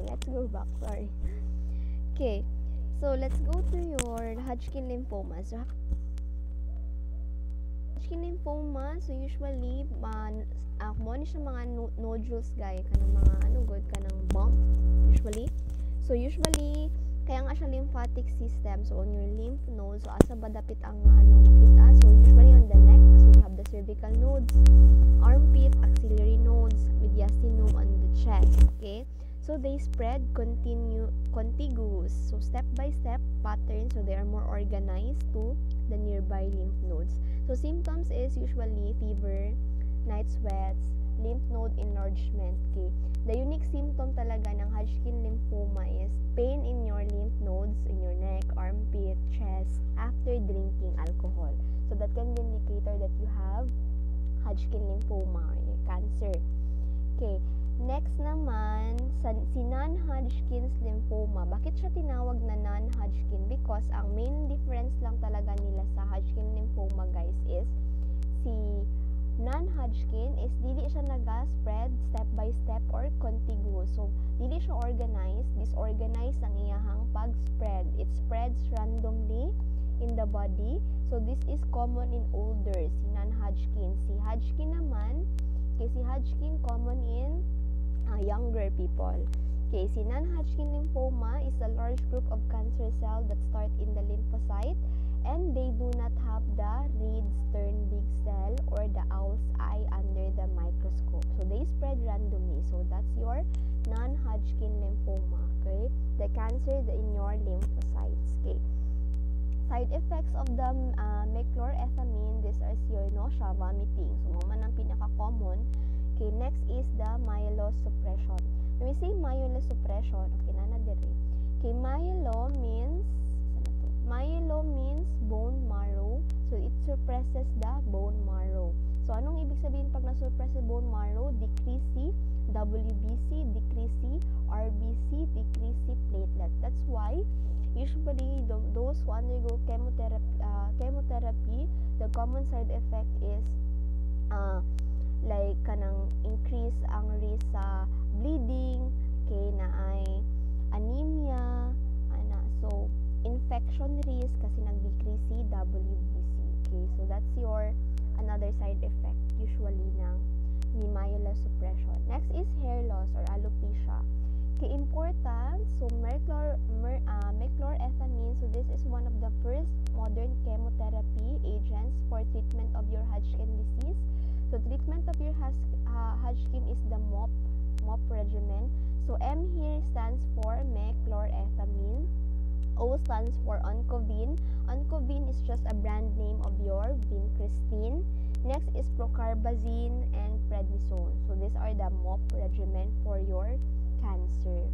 let's go back. Sorry. Okay, so let's go to your Hodgkin lymphoma. So Hodgkin lymphoma, so usually mo ni siya mga nodules gaya ka ng mga good ka ng bump usually. So usually kaya nga siya lymphatic system, so on your lymph nodes, so asa ba dapit ang makita, so usually on the neck, so we have the cervical nodes, armpit, axillary nodes, mediastinum on the chest. Okay, so they spread contiguous, so step by step pattern, so they are more organized to the nearby lymph nodes. So symptoms is usually fever, night sweats, lymph node enlargement. Okay, the unique symptom talaga ng Hodgkin lymphoma is pain in your lymph nodes, in your neck, armpit, chest, after drinking alcohol. So that can be an indicator that you have Hodgkin lymphoma or your cancer. Okay, next naman, si non-Hodgkin's lymphoma. Bakit siya tinawag na non-Hodgkin? Because ang main difference lang talaga nila sa Hodgkin lymphoma, guys, is si non-Hodgkin is dili siya naga-spread step by step or contiguous. So, dili siya organized, disorganized ang iyahang pag-spread. It spreads randomly in the body. So, this is common in older, si non-Hodgkin. Si Hodgkin naman, si Hodgkin common in younger people. Okay, si non-Hodgkin lymphoma is a large group of cancer cells that start in the lymphocyte and they do not have the Reed Stern big cell or the owl's eye under the microscope. So they spread randomly. So that's your non-Hodgkin lymphoma. Okay, the cancer in your lymphocytes. Okay, side effects of the meclorethamine. These are your nausea, vomiting. So mo man ang pinaka-common. Okay, next is the myelosuppression. When we say myelosuppression, okay na dire. Okay, myelo means bone marrow. So it suppresses the bone marrow. So anong ibig sabihin pag na-suppress the bone marrow? Decrease si WBC, decrease si RBC, decrease si platelet. That's why usually those who undergo chemotherapy, the common side effect is like kanang increase ang risk sa bleeding, kay na ay anemia, so infection risk kasi nag-decrease si WBC. Okay, so that's your another side effect usually ng myelosuppression. Next is hair loss or alopecia. Okay, important, so meclorethamine, so this is one of the first modern chemotherapy agents for treatment of your Hodgkin disease. So treatment of your Hodgkin is the MOP regimen. So M here stands for meclorethamine. O stands for oncovin. Oncovin is just a brand name of your vincristine. Next is procarbazine and prednisone. So these are the MOP regimen for your cancer,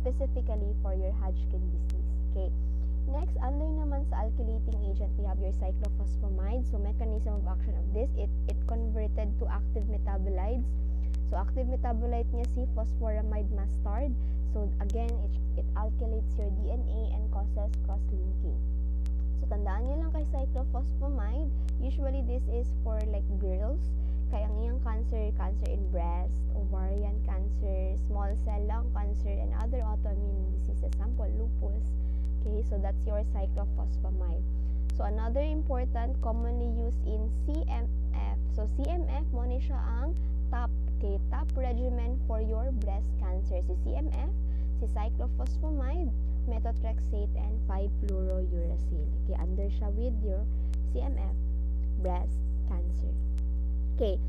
specifically for your Hodgkin disease. Okay. Next, under naman sa alkylating agent, we have your cyclophosphamide. So mechanism of action of this, it converted to active metabolites. So active metabolite niya si phosphoramide mustard. So again, it alkylates your DNA and causes cross-linking. So tandaan nyo lang kay cyclophosphamide, usually this is for like girls, kaya ang iyang cancer in breast, ovarian cancer, small cell lung cancer, and other autoimmune diseases, example lupus. Okay, so that's your cyclophosphamide. So another important, commonly used in CMF. So CMF mo ni siya ang top regimen for your breast cancer. Si CMF, si cyclophosphamide, methotrexate, and 5-fluorouracil. Okay, under siya with your CMF, breast cancer. Okay,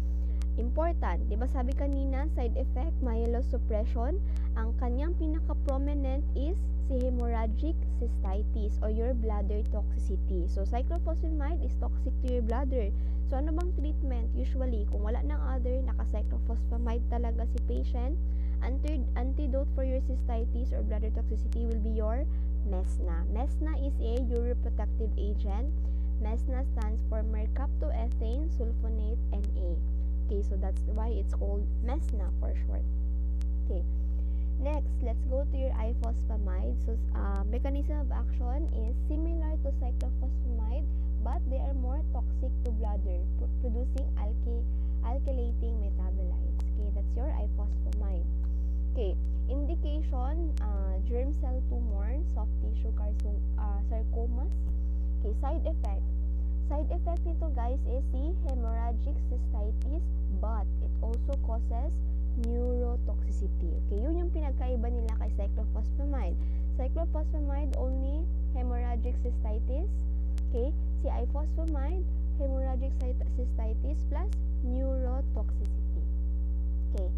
important, di ba sabi kanina, side effect, myelosuppression, ang kanyang pinaka-prominent is si hemorrhagic cystitis or your bladder toxicity. So, cyclophosphamide is toxic to your bladder. So, ano bang treatment? Usually, kung wala ng other, naka-cyclophosphamide talaga si patient, antidote for your cystitis or bladder toxicity will be your Mesna. Mesna is a uroprotective agent. Mesna stands for mercaptoethane sulfonate Na. Okay, so that's why it's called Mesna for short. Okay. Next, let's go to your ifosfamide. So, mechanism of action is similar to cyclophosphamide, but they are more toxic to bladder, producing alkylating metabolites. Okay, that's your ifosfamide. Okay, indication indication, germ cell tumor, soft tissue sarcomas. Okay, side effect. Side effect nito guys is si hemorrhagic cystitis, but it also causes neurotoxicity. Okay, yun yung pinagkaiba nila kay cyclophosphamide. Cyclophosphamide only hemorrhagic cystitis. Okay, si ifosfamide hemorrhagic cystitis plus neurotoxicity. Okay,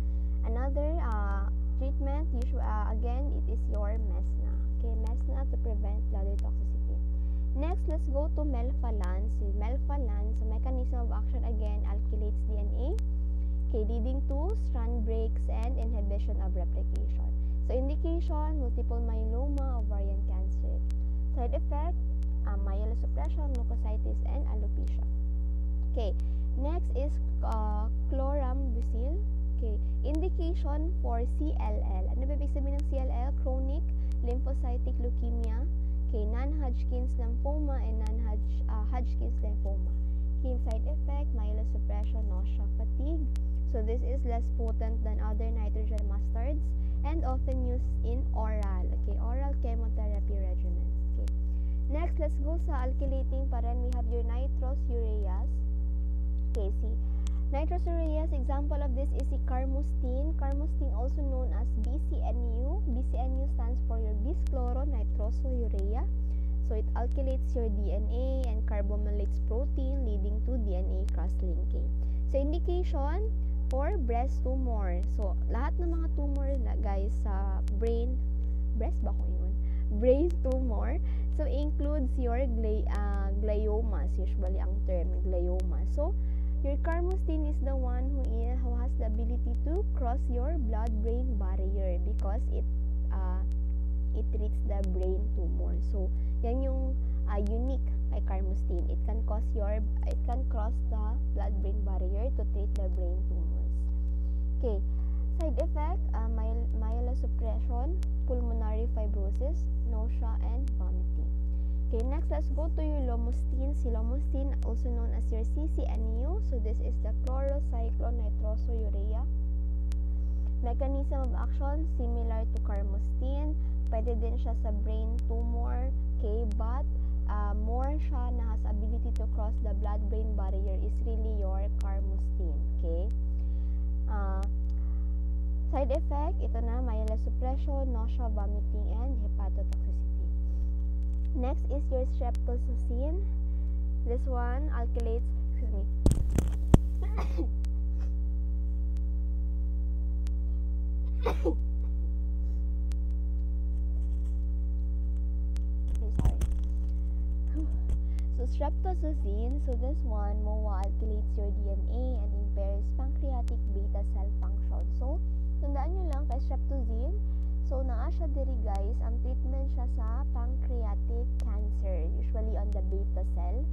another treatment, again, it is your mesna. Okay, mesna to prevent bladder toxicity. Next, let's go to melphalan. Si melphalan, so mechanism of action again, alkylates DNA, okay, leading to strand breaks and inhibition of replication. So indication, multiple myeloma, ovarian cancer. Side effect, myelosuppression, mucositis, and alopecia. Okay, next is chlorambucil. Okay, indication for CLL. Ano ba ibig sabihin ng CLL? Chronic lymphocytic leukemia, okay, non-Hodgkin's lymphoma, and non-Hodgkin's lymphoma. Okay, side effect, myelosuppression, nausea, fatigue. So this is less potent than other nitrogen mustards and often used in oral. Okay, oral chemotherapy regimens. Okay. Next, let's go sa alkylating pa rin. We have your nitrosoureas. Okay, see, nitrosoureas, example of this is si carmustine. Carmustine also known as BCNU. BCNU stands for your bis-chloronitrosourea. So it alkylates your DNA and carbomylates protein, leading to DNA cross-linking. So indication for breast tumor. So lahat ng mga tumor na guys sa brain, breast ba ko yun? Brain tumor. So includes your gliomas, usually ang term glioma. So your carmustine is the one who has the ability to cross your blood-brain barrier because it treats the brain tumor. So yan yung unique kay carmustine. It can cross the blood-brain barrier to treat the brain tumors. Okay, side effect, myelosuppression, pulmonary fibrosis, nausea, and vomiting. Okay, next, let's go to your lomustine. Si lomustine, also known as your CCNU. So this is the chlorocyclonitrosourea. Mechanism of action, similar to carmustine. Pwede din siya sa brain tumor. Okay, but more siya na has ability to cross the blood-brain barrier is really your carmustine. Okay. Side effect, ito na, myelosuppression, nausea, vomiting, and hepatotoxicity. Next is your streptozotocin. This one alkylates, excuse me. So streptozotocin, so this one alkylates your DNA and impairs pancreatic beta cell function. So tandaan nyo lang kay streptozotocin, so naa siya diri guys, ang treatment siya sa pancreatic cancer, usually on the beta cell.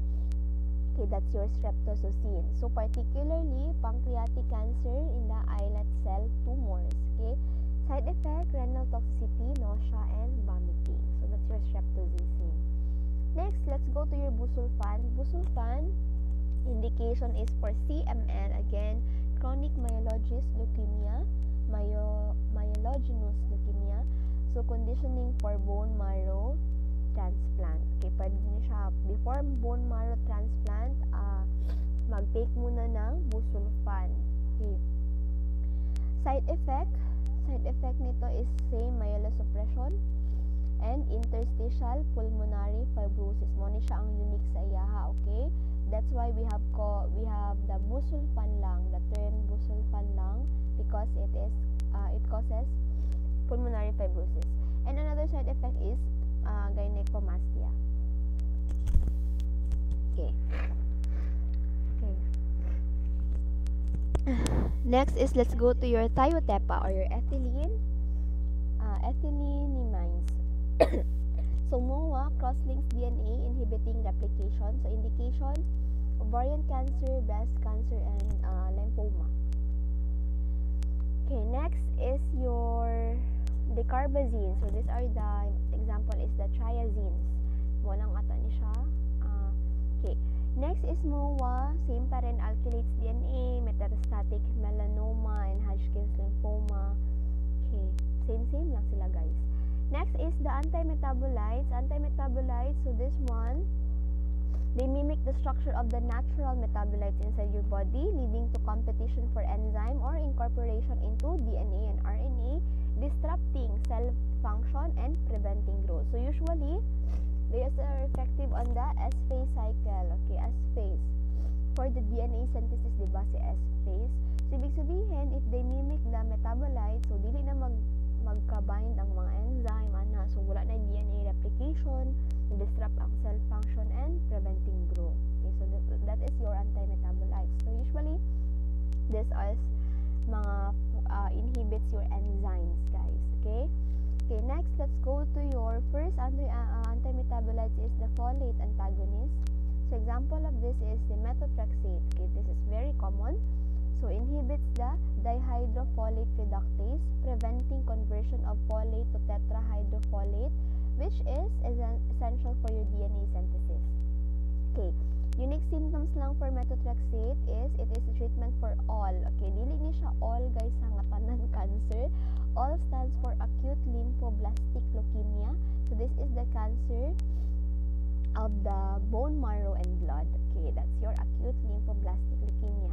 Okay, that's your streptozotocin. So particularly pancreatic cancer in the islet cell tumors. Okay, side effect, renal toxicity, nausea, and vomiting. So that's your streptozotocin. Next, let's go to your busulfan. Busulfan, indication is for CML, again, chronic myelogenous leukemia, myelogenous leukemia. So, conditioning for bone marrow transplant. Okay, pwede din siya, before bone marrow transplant, mag-take muna ng busulfan. Okay. Side effect nito is same, myelosuppression, and interstitial pulmonary fibrosis. Mo ni siya ang unique sa iyaha, okay? That's why we have the busulfan lang, the term busulfan lang, because it causes pulmonary fibrosis. And another side effect is gynecomastia. Okay. Next is, let's go to your thiotepa or your ethylenimines. So MOA cross-links DNA inhibiting replication. So indication, ovarian cancer, breast cancer, and lymphoma. Okay, next is your dacarbazine. So these are the example is the triazines. Walang ata ni siya. Okay. Next is MOA, same pa rin, alkylates DNA, metastatic melanoma, and Hodgkin's lymphoma. Okay, same lang sila guys. next is the antimetabolites. Antimetabolites, so this one, they mimic the structure of the natural metabolites inside your body, leading to competition for enzyme or incorporation into DNA and RNA, disrupting cell function and preventing growth. So usually, they are effective on the S-phase cycle. Okay, S-phase. For the DNA synthesis, diba si S-phase? So, ibig sabihin, if they mimic the metabolites, so dili na magka-bind ang mga enzyme, ana. So, wala na DNA replication, disrupt ang cell function, and preventing growth. Okay, so that is your antimetabolites. So, usually, this is mga inhibits your enzymes, guys. Okay? Okay, next, let's go to your first antimetabolites is the folate antagonist. So, example of this is the methotrexate. Okay, this is very common. So, inhibits the dihydrofolate reductase, preventing conversion of folate to tetrahydrofolate, which is essential for your DNA synthesis. Okay, unique symptoms lang for methotrexate is it is a treatment for all. Okay, dili ni siya all, guys, sa tanan cancer. All stands for acute lymphoblastic leukemia. So, this is the cancer of the bone marrow and blood. Okay, that's your acute lymphoblastic leukemia.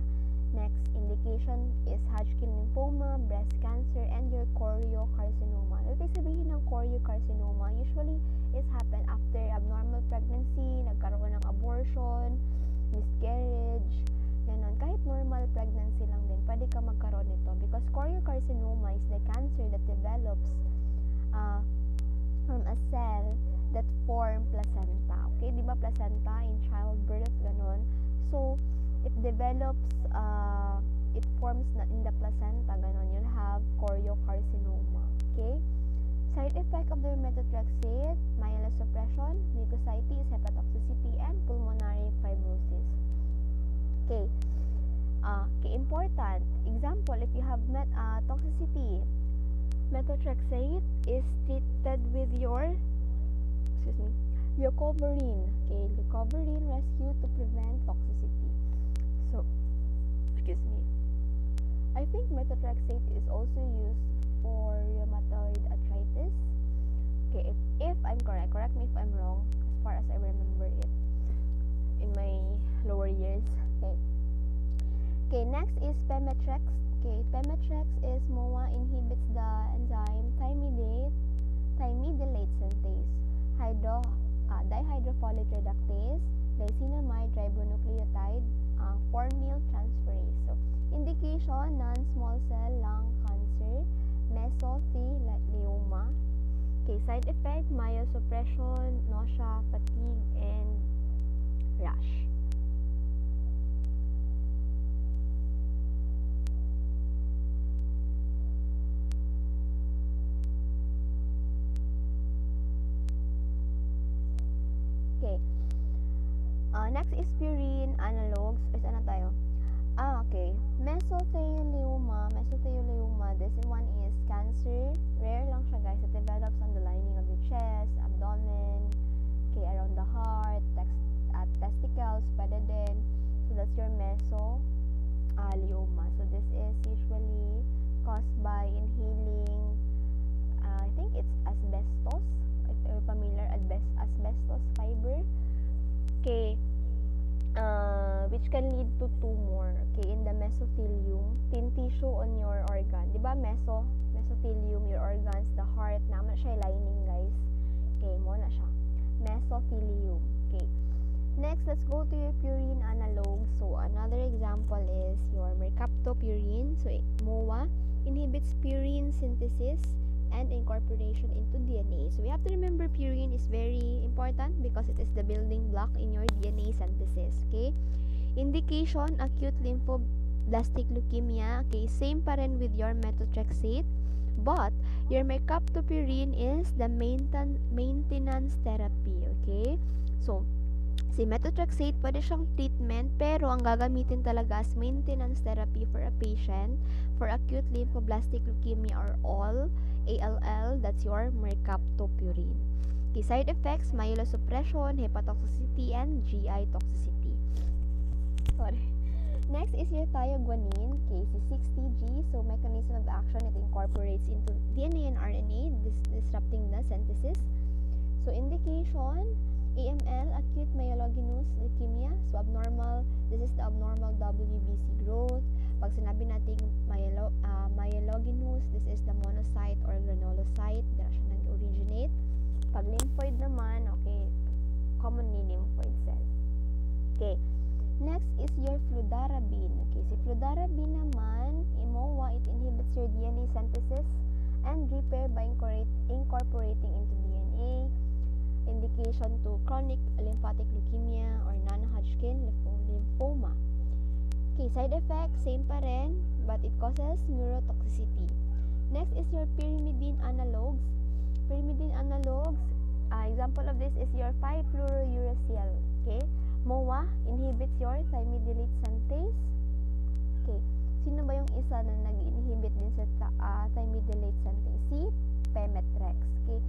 Next indication is Hodgkin lymphoma, breast cancer, and your choriocarcinoma. Ibig sabihin ng choriocarcinoma, usually is happen after abnormal pregnancy, nagkaroon ng abortion, miscarriage, ganon. Kahit normal pregnancy lang din, pwede ka magkaroon nito because choriocarcinoma is the cancer that develops from a cell that form placenta. Okay, di ba placenta in childbirth, ganon. So, it develops, it forms in the placenta, ganon, you'll have choriocarcinoma. Okay? Side effect of the methotrexate, myelosuppression, mucositis, hepatotoxicity, and pulmonary fibrosis. Okay. Okay, important. Example, if you have toxicity, methotrexate is treated with your, leucovorin. Okay, leucovorin rescue to prevent toxicity. So, I think methotrexate is also used for rheumatoid arthritis. Okay, if I'm correct me if I'm wrong, as far as I remember it in my lower years. Okay. Okay, next is Pemetrexed. Okay, Pemetrexed is MOA inhibits the enzyme thymidylate synthase, dihydrofolate reductase, dicinamide ribonucleotide, formyl transferase. So, indication, non-small cell lung cancer, mesothelioma. Okay, side effect, myosuppression, nausea, fatigue, and rash. Okay. Next is purine analogs. Is ano tayo? Okay. Mesothelioma. This one is cancer. Rare lang siya, guys. It develops on the lining of the chest, abdomen, okay, around the heart, testicles, pwede din. So, that's your mesothelioma. So, this is usually caused by inhaling, I think it's asbestos. If you're familiar, asbestos fiber. Okay. Which can lead to tumor, okay, in the mesothelium, thin tissue on your organ. Diba, mesothelium, your organs, the heart, naman siya lining, guys. Okay, mo na siya. Mesothelium. Okay. Next, let's go to your purine analog. So, another example is your mercaptopurine. So, MOA inhibits purine synthesis and incorporation into DNA. So, we have to remember purine is very important because it is the building block in your DNA synthesis. Okay? Indication, acute lymphoblastic leukemia. Okay, same pa rin with your methotrexate. But, your mercaptopurine is the maintenance therapy. Okay? So, si methotrexate, pwede siyang treatment, pero ang gagamitin talaga as maintenance therapy for a patient for acute lymphoblastic leukemia or ALL, that's your mercaptopurine. Okay, side effects, myelosuppression, hepatotoxicity, and GI toxicity. Sorry. Next is your thioguanine, KC60G. So, mechanism of action, it incorporates into DNA and RNA, disrupting the synthesis. So indication, AML, acute myelogenous leukemia. So abnormal, this is the abnormal WBC growth. Pag sinabi natin myelogenous, this is the monocyte or granulocyte, dira siya nag-originate. Pag lymphoid naman, okay, commonly lymphoid cell. Okay, next is your fludarabine. Okay, si fludarabine naman, MOA, it inhibits your DNA synthesis and repair by incorporating into DNA. Indication to chronic lymphatic leukemia or non-Hodgkin lymphoma. Okay, side effect, same pa rin, but it causes neurotoxicity. Next is your pyrimidine analogs. Pyrimidine analogs, example of this is your 5-fluorouracil. Okay, MOA inhibits your thymidylate synthase. Okay, sino ba yung isa na nag-inhibit din sa thymidylate synthase? Si Pemetrexed. Okay,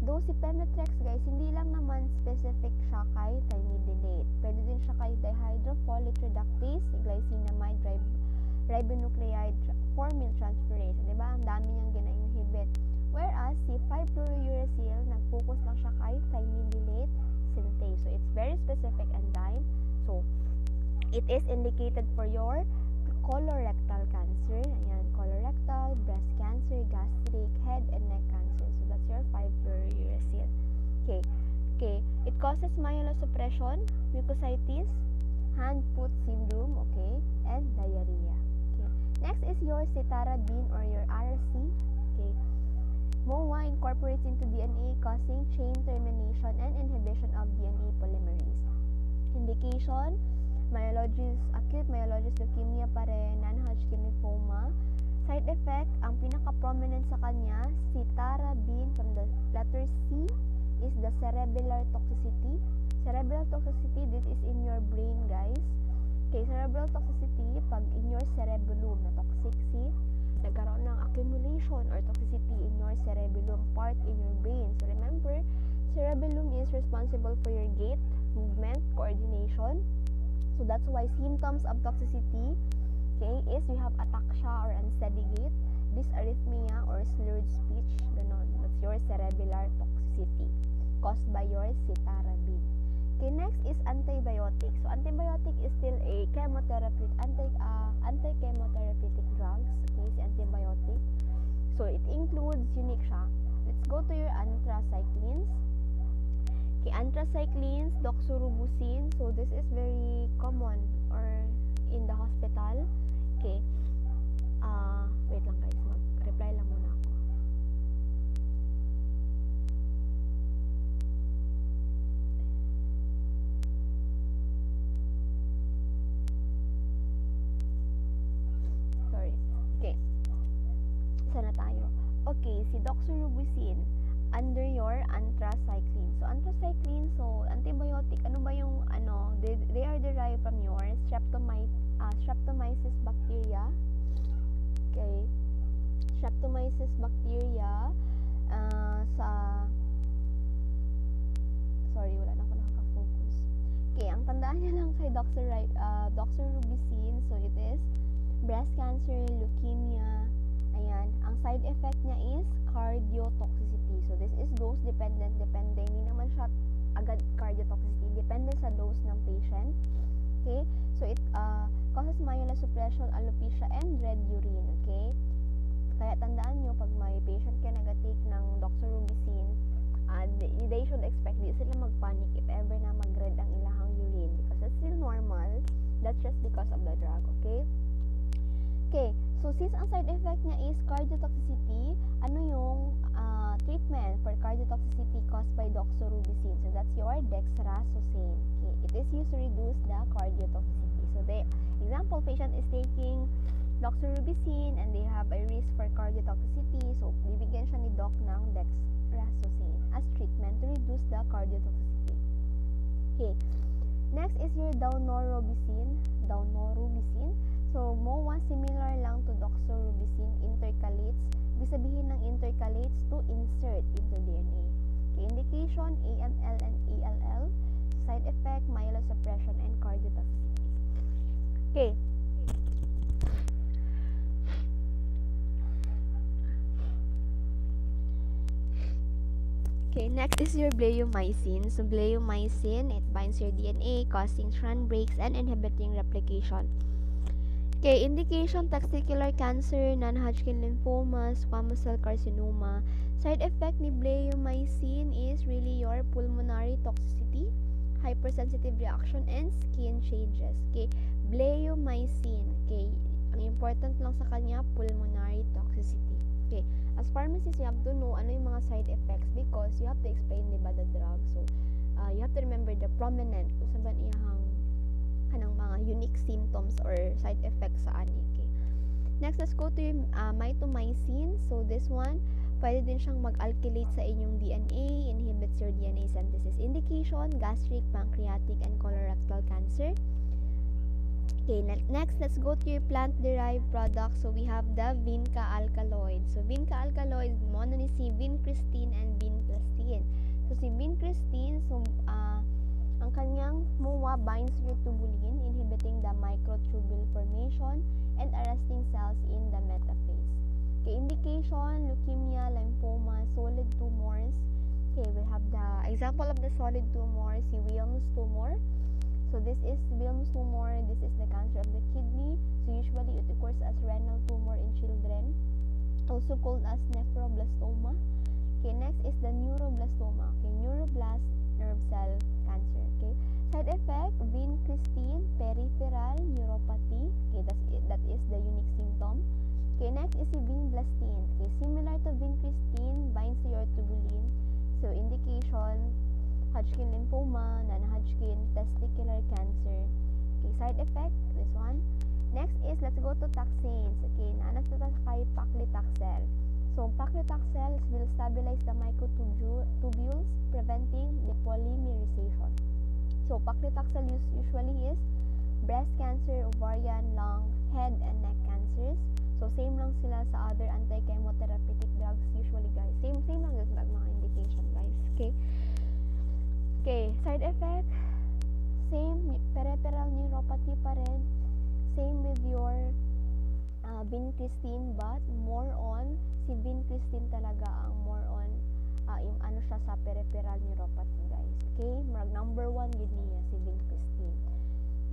though si Pemetrexed, guys, hindi lang naman specific siya kay thymidylate. Pwede din siya kay dihydrofolate reductase, glycinamide, ribonucleotide formyl transferase. Diba? Ang dami niyang gina-inhibit. Whereas, si 5-fluorouracil, nag-focus lang siya kay thymidylate synthase. So, it's very specific enzyme. So, it is indicated for your colorectal cancer. Ayan, colorectal, breast cancer, gastric, head and neck cancer. So, that's your 5-fluorouracil. Okay. Okay. It causes myelosuppression, mucositis, hand-foot syndrome, okay, and diarrhea. Okay. Next is your cytarabine or your RC. Okay. MOA incorporates into DNA, causing chain termination and inhibition of DNA polymerase. Indication, acute myelogenous leukemia pa rin, non-Hodgkin lymphoma. Side effect, ang pinaka-prominent sa kanya, cytarabine from the letter C is the cerebellar toxicity. Cerebral toxicity, this is in your brain, guys. Okay, cerebral toxicity, pag in your cerebellum, na toxic si, nagkaroon ng accumulation or toxicity in your cerebellum part in your brain. So remember, cerebellum is responsible for your gait, movement, coordination. So that's why symptoms of toxicity, okay, is you have ataxia or unsteady gait, dysarrhythmia or slurred speech, ganon. That's your cerebellar toxicity caused by your cytarabine. Okay, next is antibiotics. So antibiotic is still a chemotherapy, anti-chemotherapeutic drugs. Okay, si antibiotic. So it includes, unique siya. Let's go to your anthracyclines. Okay, anthracyclines, doxorubicin. So this is very common or in the hospital. Okay. Wait lang guys, mag-reply lang muna ako. Sorry. Okay. Sana tayo. Okay, si doxorubicin under your anthracycline. So anthracycline, so antibiotic, ano ba yung they are derived from your Streptomyces bacteria. Okay. Streptomyces bacteria sorry, wala na ako nakaka-focus. Okay, ang tandaan niya lang kay doxorubicin, so it is breast cancer, leukemia. Ayan, ang side effect niya is cardiotoxicity. So this is dose dependent, depende, hindi naman siya agad cardiotoxicity, depende sa dose ng patient. Okay, so it causes myelosuppression, alopecia, and red urine. Okay, kaya tandaan nyo, pag may patient ka nag-take ng doxorubicin, they should expect, di sila mag-panic if ever na mag-red ang ilahang urine because it's still normal. That's just because of the drug. Okay. Okay, so since ang side effect niya is cardiotoxicity, ano yung treatment for cardiotoxicity caused by doxorubicin? So that's your dexrazoxane. Okay, it is used to reduce the cardiotoxicity. So the example, patient is taking doxorubicin and they have a risk for cardiotoxicity. So bibigyan siya ni doc ng dexrazoxane as treatment to reduce the cardiotoxicity. Okay, next is your daunorubicin. So, MOA similar lang to doxorubicin, intercalates. Ibig sabihin ng intercalates to insert into DNA. Okay, indication, AML and ALL. Side effect, myelosuppression and cardiotoxicity. Okay. Okay, next is your bleomycin. So bleomycin, it binds your DNA, causing strand breaks and inhibiting replication. Okay, indication, testicular cancer, non-Hodgkin lymphoma, squamous cell carcinoma. Side effect ni bleomycin is really your pulmonary toxicity, hypersensitive reaction, and skin changes. Okay, bleomycin. Okay, ang important lang sa kanya, pulmonary toxicity. Okay, as pharmacists, you have to know ano yung mga side effects because you have to explain, diba, the drug. So, you have to remember the prominent, kung saan ba iyahang kanang mga unique symptoms or side effects sa ani. Okay. Next, let's go to yung mitomycin. So, this one, pwede din siyang mag-alkylate sa inyong DNA, inhibits your DNA synthesis. Indication, gastric, pancreatic, and colorectal cancer. Okay, next, let's go to your plant-derived products. So, we have the vinca alkaloid. So, vinca alkaloid, mono ni si vincristine and vinplastine. So, si vincristine, so, ang kanyang MOA binds your tubulin, inhibiting the microtubule formation and arresting cells in the metaphase. Okay, indication, leukemia, lymphoma, solid tumors. Okay, we have the example of the solid tumor, si Wilms tumor. So, this is Wilms tumor. This is the cancer of the kidney. So, usually it occurs as renal tumor in children, also called as nephroblastoma. Okay, next is the neuroblastoma. Okay, neuroblast nerve cell cancer. Okay, side effect, vincristine, peripheral neuropathy. Okay, that is the unique symptom. Okay, next is the vinblastine. Okay, similar to vincristine, binds to your tubulin. So, indication, Hodgkin lymphoma, non-Hodgkin, testicular cancer. Okay, side effect, this one. Next is, let's go to taxanes. Okay, naanas na kay paclitaxel. So, paclitaxel will stabilize the microtubules, preventing the polymerization. So, paclitaxel usually is breast cancer, ovarian, lung, head, and neck cancers. So, same lang sila sa other anti-chemotherapeutic drugs usually, guys. Same lang sa mga indication, guys. Okay. Okay, side effect, same, peripheral neuropathy pa rin. Same with your vincristine, but more on, si vincristine talaga ang more on, ano siya sa peripheral neuropathy, guys. Okay, number 1 yun niya, si vincristine.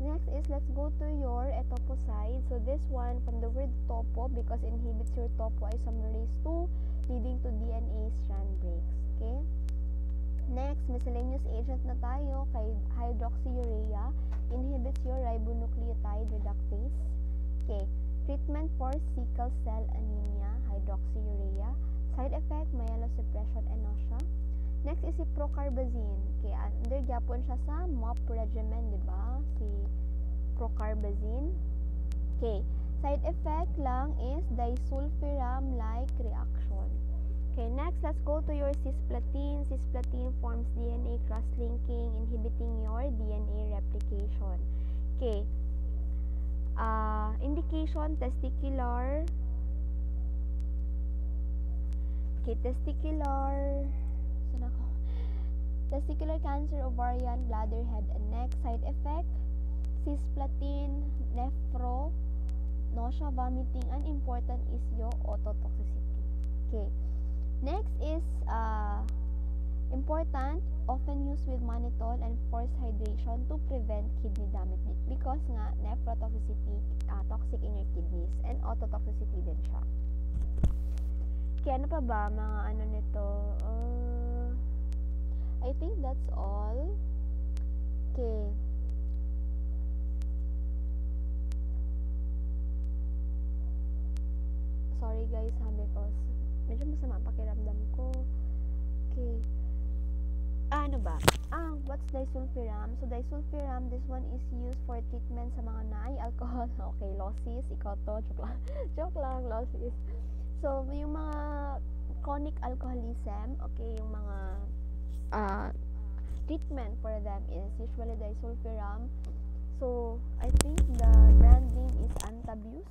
Next is, let's go to your etoposide. So, this one, from the word topo, because inhibits your topoisomerase 2, leading to DNA strand breaks. Okay? Next, miscellaneous agent na tayo kay hydroxyurea, inhibits your ribonucleotide reductase. Okay, treatment for sickle cell anemia, hydroxyurea. Side effect, myelosuppression and nausea. Next is si procarbazine. Okay, under gyapon siya sa MOP regimen, di ba? Si procarbazine. Okay, side effect lang is disulfiram-like reaction. Okay, next, let's go to your cisplatin. Cisplatin forms DNA cross-linking, inhibiting your DNA replication. Okay, indication, testicular. Okay, testicular cancer, ovarian, bladder, head, and neck. Side effect, cisplatin, nephro, nausea, vomiting, and important is your ototoxicity. Okay. Next is important, often used with mannitol and forced hydration to prevent kidney damage because nga nephrotoxicity, toxic in your kidneys, and ototoxicity din siya. Kaya ano pa ba mga ano nito? I think that's all. Okay. Sorry guys, because medyo masama pakiramdam ko. Okay. Ano ba? What's disulfiram? So, disulfiram, this one is used for treatment sa mga alcohol. Okay, losis, ikaw to. Joke lang, losis. So, yung mga chronic alcoholism, okay, yung mga treatment for them is usually disulfiram. So, I think the brand name is Antabuse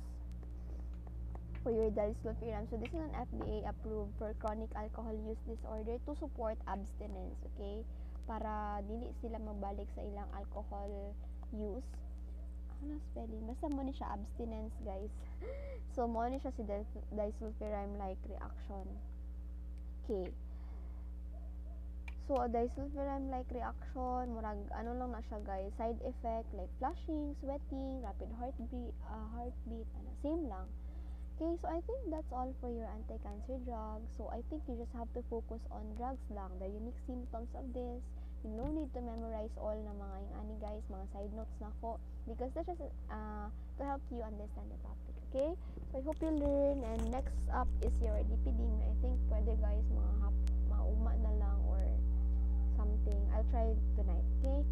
for your disulfiram. So, this is an FDA approved for chronic alcohol use disorder to support abstinence, okay? Para dili sila magbalik sa ilang alcohol use. Ano spelling? Basta mo ni siya abstinence, guys. So, mo ni siya si disulfiram like reaction. Okay. So, disulfiram-like reaction, murag ano lang na siya guys, side effect like flushing, sweating, rapid heartbeat, ano, same lang. Okay, so I think that's all for your anti-cancer drugs. So I think you just have to focus on drugs lang, the unique symptoms of this. You no need to memorize all na mga ani guys, mga side notes na ko, because that's just to help you understand the topic. Okay? So I hope you learn, and next up is your lipidine. I think pwede guys mga uma na lang or something. I'll try tonight. Okay?